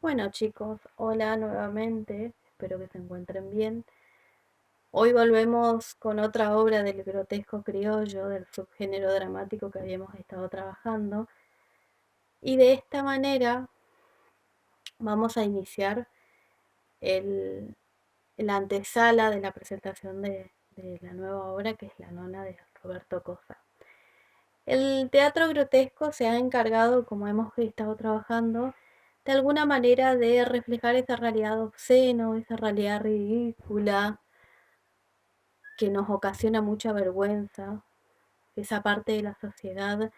Bueno chicos, hola nuevamente, espero que se encuentren bien. Hoy volvemos con otra obra del grotesco criollo, del subgénero dramático que habíamos estado trabajando. Y de esta manera vamos a iniciar el, la antesala de la presentación de la nueva obra, que es La Nona de Roberto Cosa. El teatro grotesco se ha encargado, como hemos estado trabajando, de alguna manera de reflejar esa realidad obscena, esa realidad ridícula, que nos ocasiona mucha vergüenza, esa parte de la sociedad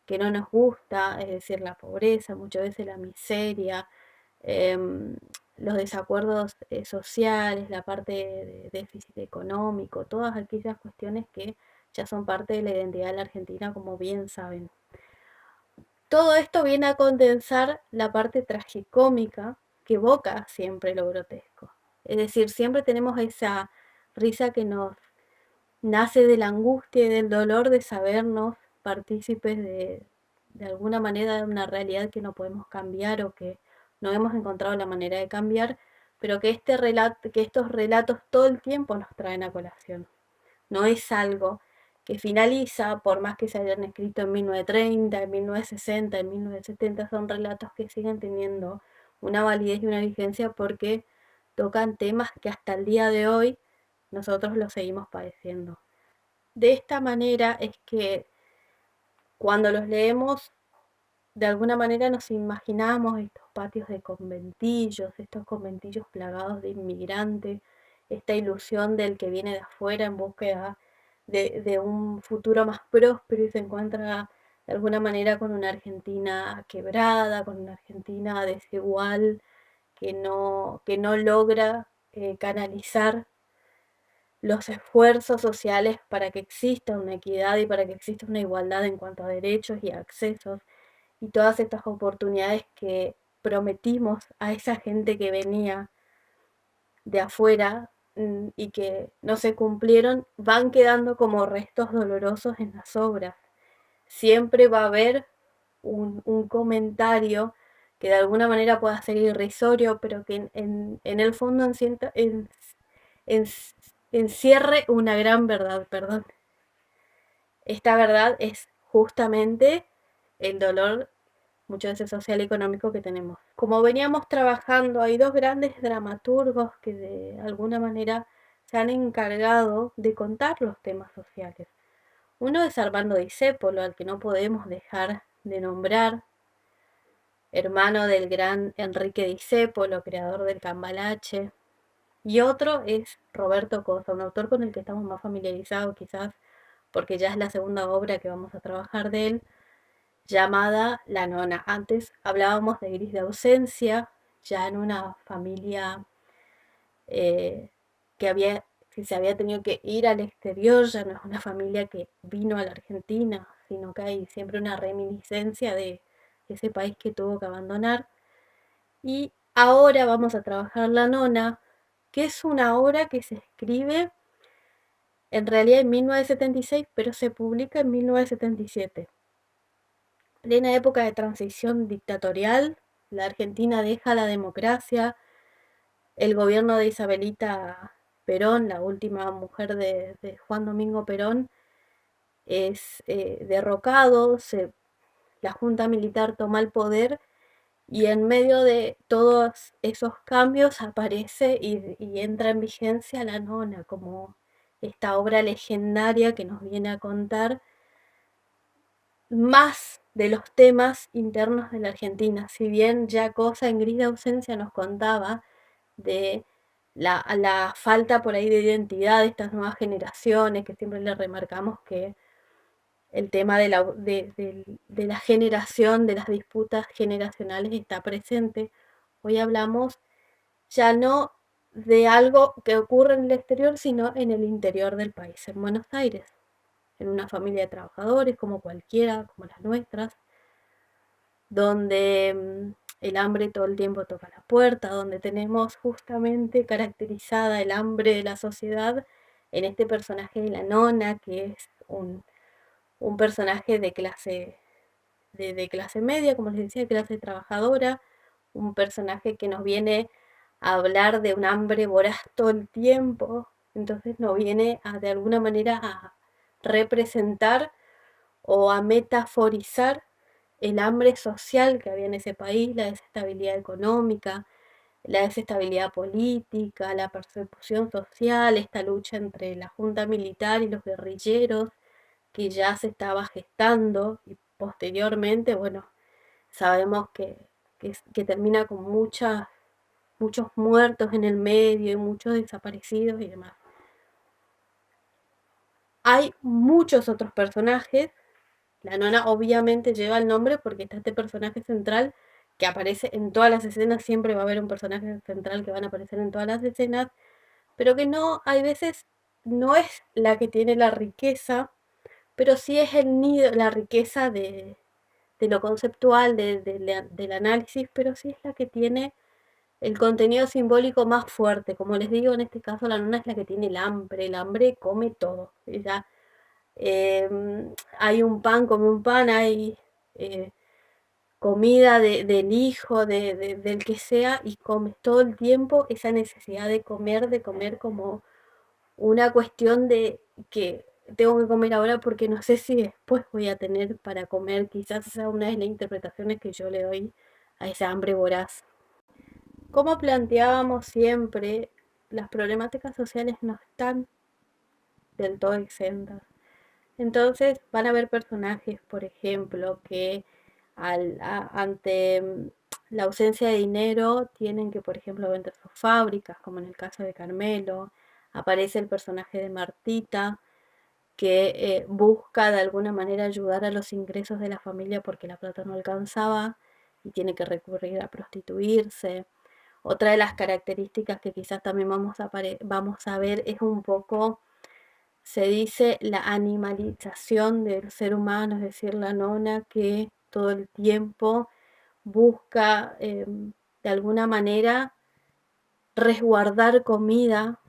que no nos gusta, es decir, la pobreza, muchas veces la miseria, los desacuerdos sociales, la parte de déficit económico, todas aquellas cuestiones que ya son parte de la identidad de la Argentina, como bien saben. Todo esto viene a condensar la parte tragicómica que evoca siempre lo grotesco. Es decir, siempre tenemos esa risa que nos nace de la angustia y del dolor de sabernos partícipes de alguna manera de una realidad que no podemos cambiar o que no hemos encontrado la manera de cambiar, pero que que estos relatos todo el tiempo nos traen a colación. No es algo que finaliza, por más que se hayan escrito en 1930, en 1960, en 1970, son relatos que siguen teniendo una validez y una vigencia porque tocan temas que hasta el día de hoy nosotros los seguimos padeciendo. De esta manera es que cuando los leemos, de alguna manera nos imaginamos estos patios de conventillos, estos conventillos plagados de inmigrantes, esta ilusión del que viene de afuera en búsqueda de un futuro más próspero y se encuentra de alguna manera con una Argentina quebrada, con una Argentina desigual, que no logra canalizar los esfuerzos sociales para que exista una equidad y para que exista una igualdad en cuanto a derechos y accesos y todas estas oportunidades que prometimos a esa gente que venía de afuera y que no se cumplieron, van quedando como restos dolorosos en las obras. Siempre va a haber un comentario que de alguna manera pueda ser irrisorio, pero que en el fondo en, encierre una gran verdad, perdón. Esta verdad es justamente el dolor muchas veces social y económico que tenemos. Como veníamos trabajando, hay dos grandes dramaturgos que de alguna manera se han encargado de contar los temas sociales. Uno es Armando Discépolo, al que no podemos dejar de nombrar, hermano del gran Enrique Discépolo, creador del Cambalache. Y otro es Roberto Cosa, un autor con el que estamos más familiarizados quizás porque ya es la segunda obra que vamos a trabajar de él, llamada La Nona. Antes hablábamos de Gris de ausencia, ya en una familia eh, que se había tenido que ir al exterior, ya no es una familia que vino a la Argentina, sino que hay siempre una reminiscencia de ese país que tuvo que abandonar. Y ahora vamos a trabajar La Nona, que es una obra que se escribe en realidad en 1976, pero se publica en 1977. Plena época de transición dictatorial, la Argentina deja la democracia, el gobierno de Isabelita Perón, la última mujer de Juan Domingo Perón, es derrocado, la Junta Militar toma el poder y en medio de todos esos cambios aparece y entra en vigencia La Nona como esta obra legendaria que nos viene a contar más de los temas internos de la Argentina. Si bien ya Cosa en Gris de ausencia nos contaba de la falta por ahí de identidad de estas nuevas generaciones, que siempre le remarcamos que el tema de la generación, de las disputas generacionales está presente. Hoy hablamos ya no de algo que ocurre en el exterior, sino en el interior del país, en Buenos Aires, en una familia de trabajadores como cualquiera, como las nuestras, donde el hambre todo el tiempo toca la puerta, donde tenemos justamente caracterizada el hambre de la sociedad en este personaje de la nona, que es un personaje de clase media, como les decía, de clase trabajadora, un personaje que nos viene a hablar de un hambre voraz todo el tiempo, entonces nos viene a, de alguna manera, a representar o a metaforizar el hambre social que había en ese país, la desestabilidad económica, la desestabilidad política, la persecución social, esta lucha entre la junta militar y los guerrilleros que ya se estaba gestando y posteriormente, bueno, sabemos que termina con muchos muertos en el medio y muchos desaparecidos y demás. Hay muchos otros personajes. La nona obviamente lleva el nombre porque está este personaje central que aparece en todas las escenas, siempre va a haber un personaje central que van a aparecer en todas las escenas, pero que no, hay veces no es la que tiene la riqueza, pero sí es el nido, la riqueza de lo conceptual, del análisis, pero sí es la que tiene el contenido simbólico más fuerte. Como les digo, en este caso la nona es la que tiene el hambre come todo. Ella, hay un pan, come un pan, hay eh, comida del hijo, del que sea, y comes todo el tiempo esa necesidad de comer como una cuestión de que tengo que comer ahora porque no sé si después voy a tener para comer. Quizás esa es una de las interpretaciones que yo le doy a esa hambre voraz. Como planteábamos siempre, las problemáticas sociales no están del todo exentas. Entonces van a haber personajes, por ejemplo, que ante la ausencia de dinero tienen que, por ejemplo, vender sus fábricas, como en el caso de Carmelo. Aparece el personaje de Martita, que busca de alguna manera ayudar a los ingresos de la familia porque la plata no alcanzaba y tiene que recurrir a prostituirse. Otra de las características que quizás también vamos a ver es un poco, se dice, la animalización del ser humano, es decir, la nona que todo el tiempo busca de alguna manera resguardar comida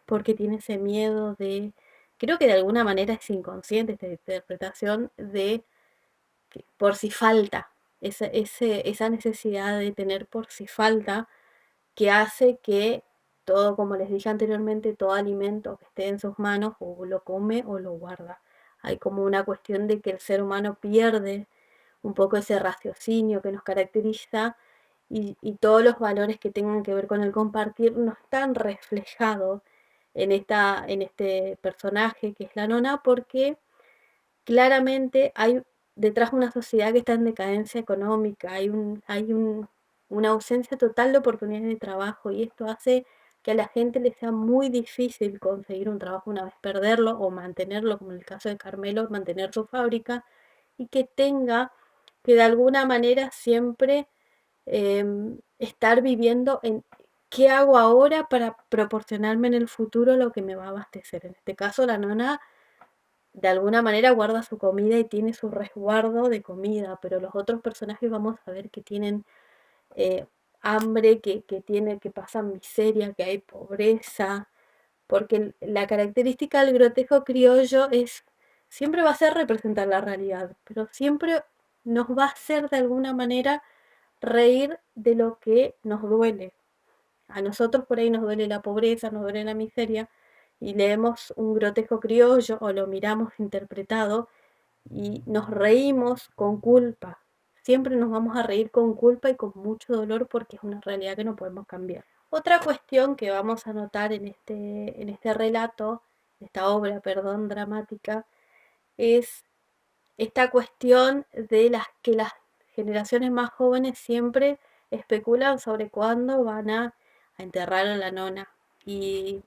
porque tiene ese miedo de, creo que de alguna manera es inconsciente esta interpretación de que por si falta, esa necesidad de tener por si falta que hace que todo, como les dije anteriormente, todo alimento que esté en sus manos o lo come o lo guarda. Hay como una cuestión de que el ser humano pierde un poco ese raciocinio que nos caracteriza y todos los valores que tengan que ver con el compartir no están reflejados en este personaje que es la nona, porque claramente hay detrás una sociedad que está en decadencia económica, una ausencia total de oportunidades de trabajo y esto hace que a la gente le sea muy difícil conseguir un trabajo una vez perderlo o mantenerlo, como en el caso de Carmelo, mantener su fábrica y que tenga que de alguna manera siempre estar viviendo en qué hago ahora para proporcionarme en el futuro lo que me va a abastecer. En este caso, la nona de alguna manera guarda su comida y tiene su resguardo de comida, pero los otros personajes vamos a ver que tienen eh, hambre, que pasan miseria, que hay pobreza, porque la característica del grotesco criollo es, siempre va a ser representar la realidad, pero siempre nos va a hacer de alguna manera reír de lo que nos duele. A nosotros por ahí nos duele la pobreza, nos duele la miseria, y leemos un grotesco criollo o lo miramos interpretado y nos reímos con culpa. Siempre nos vamos a reír con culpa y con mucho dolor porque es una realidad que no podemos cambiar. Otra cuestión que vamos a notar en este relato, esta obra, perdón, dramática, es esta cuestión de las generaciones más jóvenes siempre especulan sobre cuándo van a enterrar a la nona. Y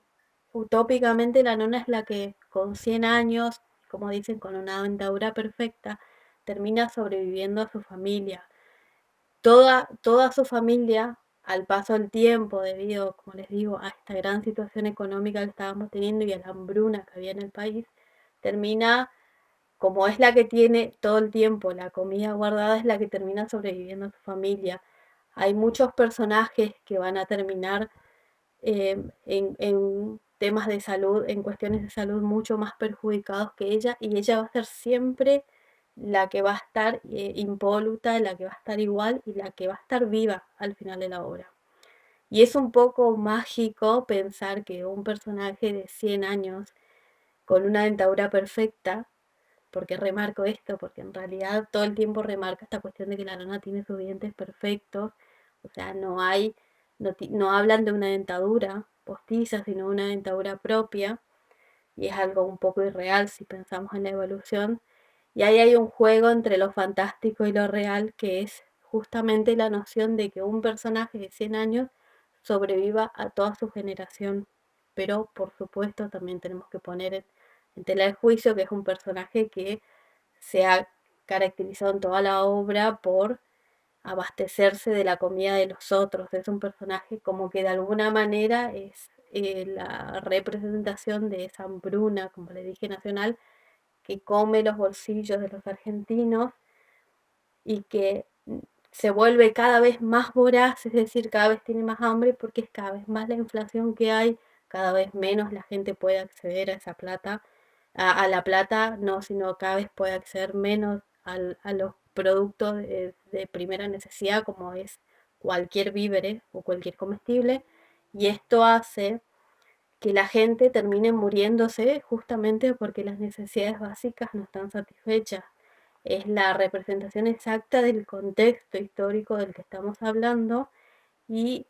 utópicamente la nona es la que con 100 años, como dicen, con una dentadura perfecta, termina sobreviviendo a su familia. Toda su familia, al paso del tiempo, debido, como les digo, a esta gran situación económica que estábamos teniendo y a la hambruna que había en el país, termina, como es la que tiene todo el tiempo la comida guardada, es la que termina sobreviviendo a su familia. Hay muchos personajes que van a terminar en temas de salud, en cuestiones de salud mucho más perjudicados que ella, y ella va a ser siempre la que va a estar impoluta, la que va a estar igual y la que va a estar viva al final de la obra. Y es un poco mágico pensar que un personaje de 100 años con una dentadura perfecta, porque remarco esto, porque en realidad todo el tiempo remarca esta cuestión de que la rana tiene sus dientes perfectos, o sea, no hablan de una dentadura postiza, sino una dentadura propia, y es algo un poco irreal si pensamos en la evolución. Y ahí hay un juego entre lo fantástico y lo real, que es justamente la noción de que un personaje de 100 años sobreviva a toda su generación. Pero por supuesto también tenemos que poner en tela de juicio que es un personaje que se ha caracterizado en toda la obra por abastecerse de la comida de los otros. Es un personaje como que de alguna manera es la representación de esa hambruna, como le dije, nacional, que come los bolsillos de los argentinos y que se vuelve cada vez más voraz, es decir, cada vez tiene más hambre porque es cada vez más la inflación que hay, cada vez menos la gente puede acceder a esa plata, a la plata, no, sino cada vez puede acceder menos a los productos de primera necesidad, como es cualquier víveres o cualquier comestible, y esto hace que la gente termine muriéndose justamente porque las necesidades básicas no están satisfechas. Es la representación exacta del contexto histórico del que estamos hablando y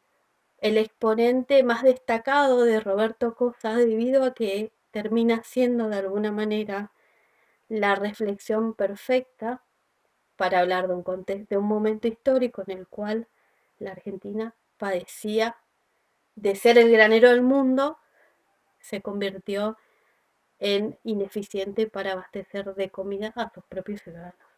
el exponente más destacado de Roberto Cosa debido a que termina siendo de alguna manera la reflexión perfecta para hablar de un contexto, de un momento histórico en el cual la Argentina padecía de ser el granero del mundo, se convirtió en ineficiente para abastecer de comida a sus propios ciudadanos.